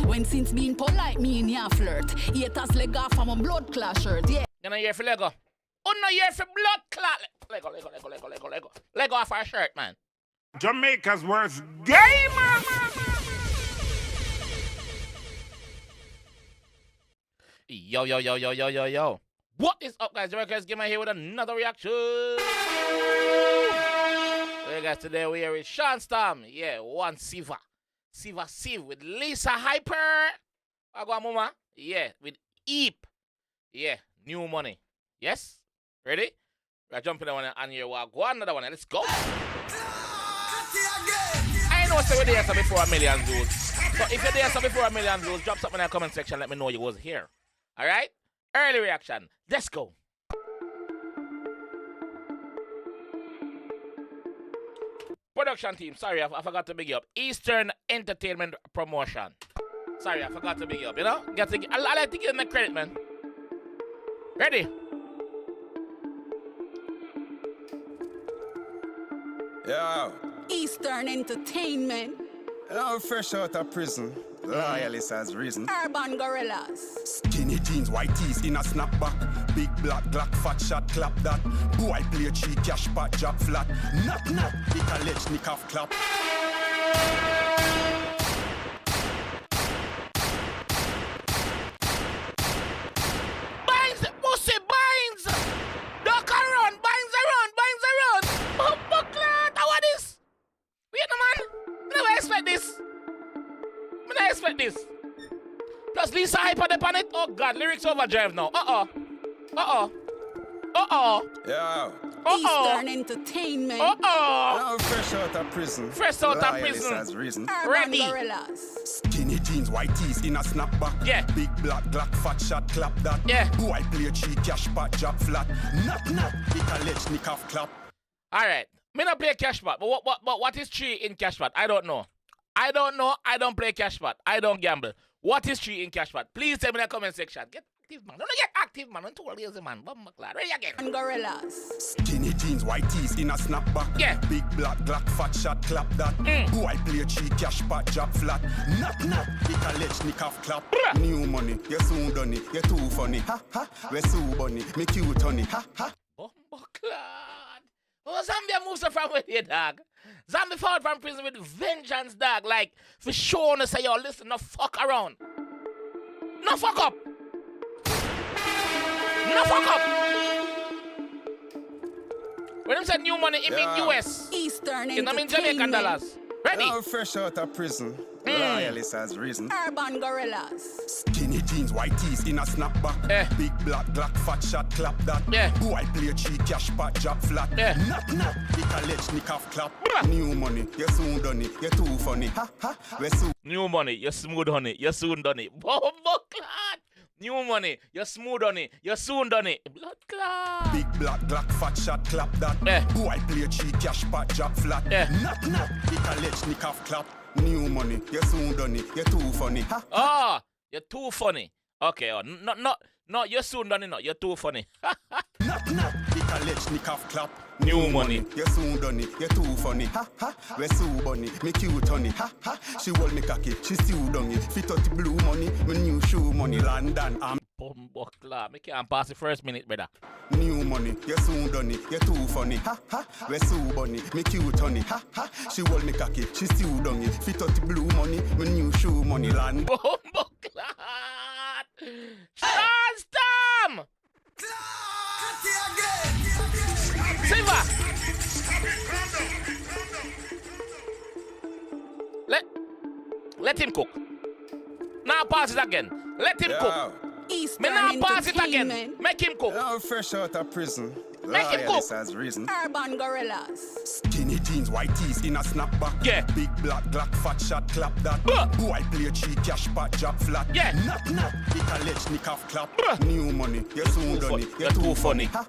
When since being polite, me in your flirt. Haters leg off from a blood clash shirt. Yeah. You know here for Lego. Oh no, here for blood clot. Lego off our shirt, man. Jamaica's worst gamer. Yo. What is up, guys? Jamaica's Gamer here with another reaction. Hey guys, today we are with Shawn Storm. Yeah, one Siva with Lisa Hyper. Agua Mama. Yeah, with EEP. Yeah, new money. Yes? Ready? We're jumping on one and here we'll go another one. Let's go. I know so we're there so before 1 million views. So if you're there so before 1 million views, drop something in the comment section. Let me know you was here. Alright? Early reaction. Let's go. Production team, sorry, I forgot to big you up. Eastern Entertainment Promotion. Sorry, I forgot to big you up, you know? I like to give them the credit, man. Ready? Yo. Eastern Entertainment. I'm fresh out of prison. Loyalist has risen. Urban Gorillas. Skinny jeans, white tees in a snapback. Big black Glock, fat shot, clap that. Boy play cheat, cash pot, drop flat. Knock, it a ledge, nick off, clap. Binds, pussy, binds! Duck around, binds around. Oh, buckler, how are this? Wait no man, I never expect this. Plus Lisa Hyper the pan it. Oh God, lyrics overdrive now. Yo. Eastern Entertainment. I'm fresh out of prison. Loyalist has risen. Urban Ready. Gorillas. Skinny jeans, white tees in a snapback. Yeah. Big black Glock, fat shot, clap that. Yeah. Boy play cheat, cash pot, drop flat. Knock, it a ledge, nick off, clap. Alright. Me not play Cashpot, but what is 3 in Cashpot? I don't know. I don't play Cashpot. I don't gamble. What is 3 in Cashpot? Please tell me in the comment section. Get active, man. Don't get active, man. I'm too lazy, man. Ready again. Gorillas. Skinny jeans, white tees in a snapback. Yeah. Big black Glock, fat shot, clap that. Boy play cheat, cash pot, drop flat. Knock, it a ledge, nick off, clap. New money, you soon done it. You too funny, ha. We so bunny, me cute honey, ha. Bumbleclad. Oh, Zambia moves from with you, dog. Zambia fought from prison with vengeance, dog. Like, for sure, to say, yo, listen, no fuck around. No fuck up. When them said new money, it mean US. Eastern You know, I mean Entertainment. Jamaican dollars. Ready? I'm fresh out of prison. Loyalist has risen. Urban Gorillas. Skinny jeans, white tees in a snapback. Big black Glock, fat shot, clap that. Boy play cheat, cash pot, drop flat. Knock, it a ledge, nick off, clap. New money, you soon done it. You too funny, ha. We so New money, you smooth honey, you soon done it. Bumbleclad. New money, you smooth honey, you soon done it. Blood clot. big black Glock, fat shot, clap that. Boy play cheat, cash pot, drop flat. Knock, it a ledge, nick off, clap. New money, you soon done it. You too funny, ha. Oh, you're too funny. Okay, no, you're soon done it. No, you're too funny. Knock, it a ledge, nick off, clap. New money. You soon done it. You too funny, ha. We so bunny, me cute honey, ha. She hold me cocky, she still done it. Fit out the blue money, me new shoe money, London, Bumbleclad. Me can't pass the first minute, brother. New money, you soon done it. You too funny, ha. We so bunny, me cute honey, ha. She hold me cocky, she still done it. Fit out the blue money, me new shoe money, London. Bumbleclad. Shawn Storm. Silva. Let him cook. Now pass it again. Let him cook. Eastern Me now pass it again. Entertainment. Make him cook. I'm fresh out of prison. Make him cook. Has risen. Urban Gorillas. Skinny jeans, white tees in a snapback. Yeah. Big black Glock, fat shot, clap that. Boy play cheat, cash pot, drop flat. Yeah. Knock, it a ledge, nick off, clap. New money, you soon done it. You're too funny. Ha.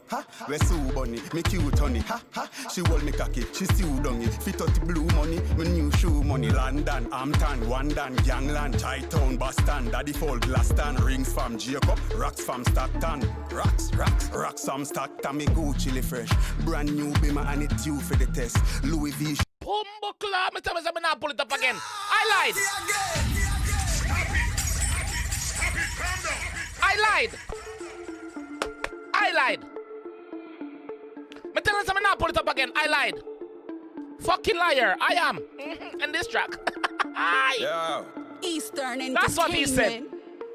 We so bunny, me cute honey, ha. She hold me cocky, she still done it. Fit out the blue money, me new shoe money. London, Hampton, Wandan, Gangland, Chi-Town, Boston, Daddy Fall, Glaston, rings from Jacob, rocks from Stockton. Rocks from Stockton, me Gucci fresh. Brand new Bima and it's you for the test. Louis V. Bumbleclad. Me tell me something now pull it up again. I lied. lied. I lied. Me tell you something now, pull it up again. I lied. Fucking liar. I am. In this track. Aye. Yeah. Eastern Entertainment. That's what he said.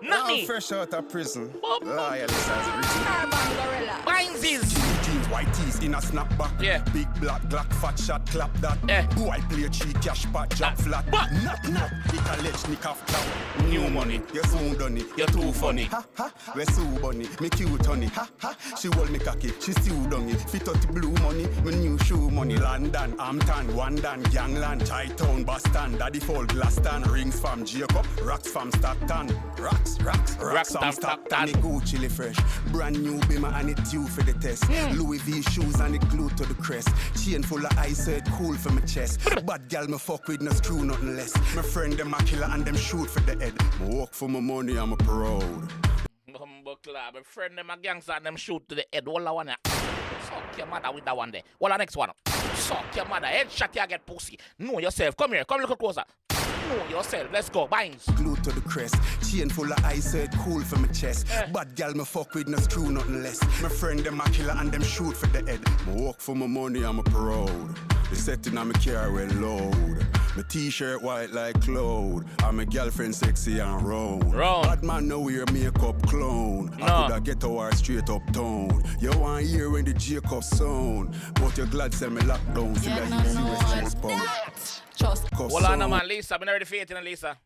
Not me. Fresh out of prison. Boop, boop. Loyalist as written. Urban Gorilla. Binesies. Jeans, white tees in a snapback. Yeah. Big black Glock, fat shot, clap that. Yeah. Boy play cheat, cash pot, drop flat. But- Not. The college nick off top. New money, you soon done it. You're too funny. Ha ha. We so bunny, me cute honey. Ha ha. She hold me cocky, she still done it. Fit out the blue money, me new shoe money. London, Hampton, Wandan, Gangland, Chi-Town, Boston, Daddy Fall, Glaston, rings from Jacob, rocks from Stockton. Rocks from Stockton. Me Gucci li fresh. Brand new Bima and it due for the test. Louis V shoes and it glued to the crest. Chain full of ice so it cool for my chest. Bad gal me fuck with no screw nothing less. My friend them a killer and them shoot for the head. Me work for my money, I'm a proud. My friend them a gangster and them shoot to the head. All I want suck your mother with that one there. What the next one? Suck your mother. Headshot you get pussy. Know yourself. Come here. Come a little closer. Know yourself. Let's go. Binds. Glued to the crest. Chain full of ice so it cool for my chest. Bad gal me fuck with no screw nothing less. My friend them a killer and them shoot for the head. Me work for my money, I'm a proud. The setting on my car well load. My t-shirt white like cloud. And my girlfriend sexy and round. Bad man now wear makeup clown. No. I coulda get to her straight uptown. You want hear when the Jacob sound. But you're glad send me lockdown. Till I use US chest pound. Just Hold on, man. Lisa, we're not ready for it, Lisa.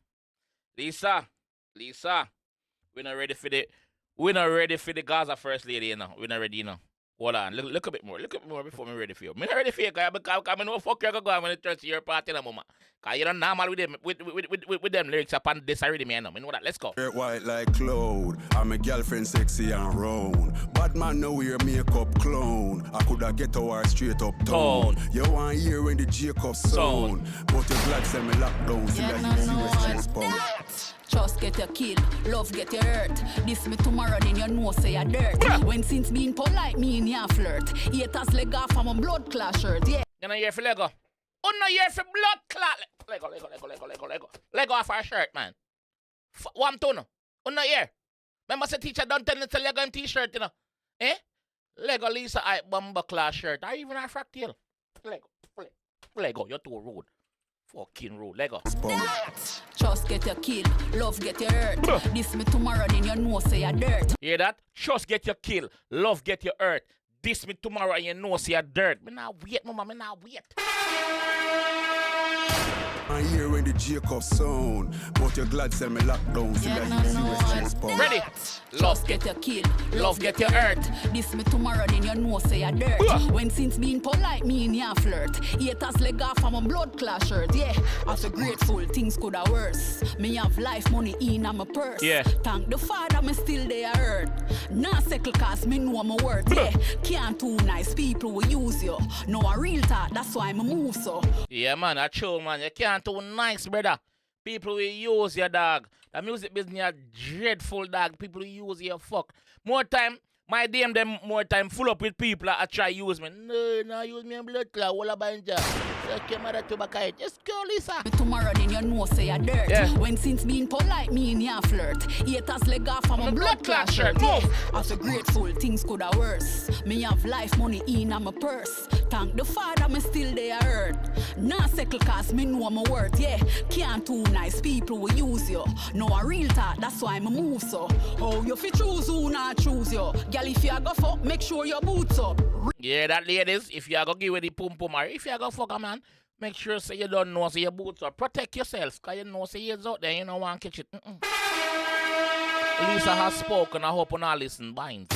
Lisa. We're not ready for the Gaza first lady, you know. We're not ready, you know. Hold on, look a bit more. Look a bit more before I'm ready for you. I'm not ready for you, because I know fuck you're going when it turns to your party in a moment. Because you're not normal with them lyrics upon this already, man. I know that. Let's go. White like cloud. And my girlfriend sexy and round. Bad man now wear makeup clown. I coulda get to her straight uptown. You want hear when the Jacob sound. But you're glad send me lockdown. Till I use US chest pound. Just get your kill, love get your hurt. This me tomorrow, then you know say you're dirt. When since being polite, me in your flirt. Haters leg off from a blood clash shirt, yeah. You know here for Lego. Oh no, here for blood clot. Lego off our shirt, man. One tone. Oh no, here. Remember the teacher don't tell me to Lego him t-shirt, you know. Eh? Lego Lisa I bomber class shirt. Or even a fractal. Lego, you're too rude. Fucking rude. Lego. Just get your kill, love get your hurt. This me tomorrow, then you know say you're dirt. Hear that? Just get your kill, love get your earth. This me tomorrow and you know say you're dirt. Me nah wait, mama, me nah wait. I hear when the Jacob sound. But you're glad send me lockdown. Till I use US chest pound. Ready? Just get your kill, love get your earth. This me tomorrow, then you know say you're dirt. When since being polite, me in your flirt. Haters leg off from a blood clash shirt, yeah. After grateful, things could have worse. Me have life money in my purse. Yeah. Thank the Father, me still there hurt. Nah settle cause me know my worth, yeah. Can't too nice people will use you. No a real talk, that's why me move so. Yeah, man, I chill, man. You can't too nice, brother. People will use your dog. The music business is dreadful, dog. People will use your fuck. More time, my DM them more time full up with people that try use me. No, use me in blood clot. What about you? Just go, Lisa. Tomorrow then you know say you're dirt. Yeah. When since being polite, me in your flirt. Haters leg off from a blood clash shirt. Move. After grateful, things could have worse. Me have life money in my purse. Thank the Father, me still there hurt. Nah settle cause me know my worth, yeah. Can't too nice people will use you. No a real talk, that's why me move so. Oh, you fi choose who not choose you. Girl, if you go fuck, make sure your boots up. Yeah, that ladies, if you go give it the pum pum or if you go fuck a man, make sure say you don't know say your boots up. Protect yourself, cause you know say you's out there, you don't want to catch it. Lisa has spoken, I hope you not listen, binds.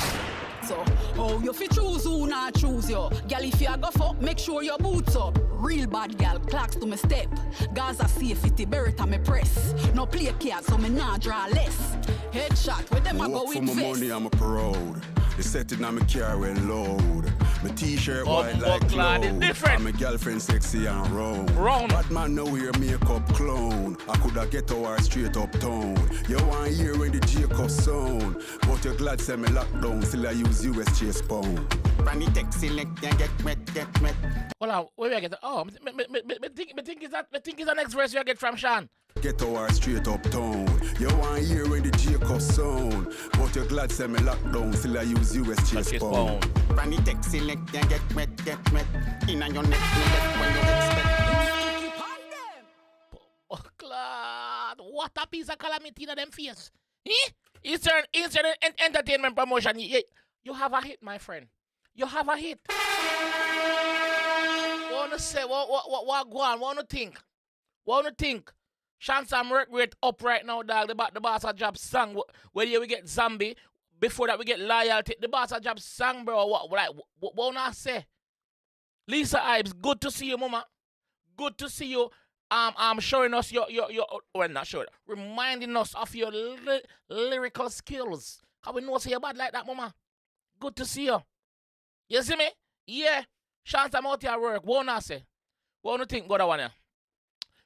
So, oh, you fi choose who not choose you. Girl, if you go fuck, make sure your boots up. Real bad girl, clocks to me step. Gaza safety, Beretta me press. No play cards, so me nah draw less. Headshot, with them I go with for my vest. money, I'm a proud. The setting on my car well load. My t-shirt white like cloud is cloud. different. And my girlfriend sexy and round. Bad man now wear makeup clown. I coulda get to her straight uptown. You want hear when the Jacob sound. But you're glad send me lockdown. Still I use US chase pound. Brandy text select and get met. Hold on, where we get? Oh, me think is the next verse you get from Shawn. Get our straight uptown. You want hear when the JAMAICA'S sound. But you're glad say me lockdown. Still I use US chase pound. Granny tech select and get wet. In on your neck, me left when you expect. Oh, God. What a piece of calamity in them face. Eh? Eastern entertainment promotion. You have a hit, my friend. You have a hit. What wanna say? What go on? What wanna think? Shawn Sam work rate up right now, dog. The Boss of Job song. Where we get Zombie. Before that we get Loyalty. The Boss of Job song, bro. What wanna say? Lisa Ives, good to see you, mama. Good to see you. Showing us your well, not showing, reminding us of your lyrical skills. Cause we know say you're bad like that, mama. Good to see you. You see me? Yeah. Shawn Sam out here work. What wanna say? What wanna think, go that one here?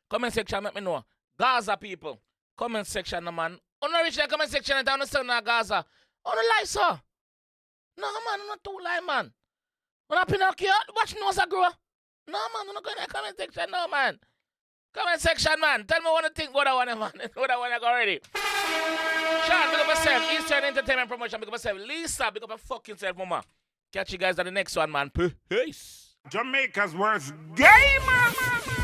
Comment section, let me know. Gaza people. Comment section, no man. Don't reach the comment section and down the sun now, Gaza. Oh, no lie, sir. No, man, not too lie, man. When I Pinocchio, watch nose a grow. No, man, I'm not going to the comment section, no, man. Comment section, man. Tell me what you think, what I want, man. What I want to go already. Shawn, big up yourself. Eastern Entertainment Promotion, big up yourself. Lisa, big up your fucking self, mama. Catch you guys at the next one, man. Peace. Jamaica's worst gamer.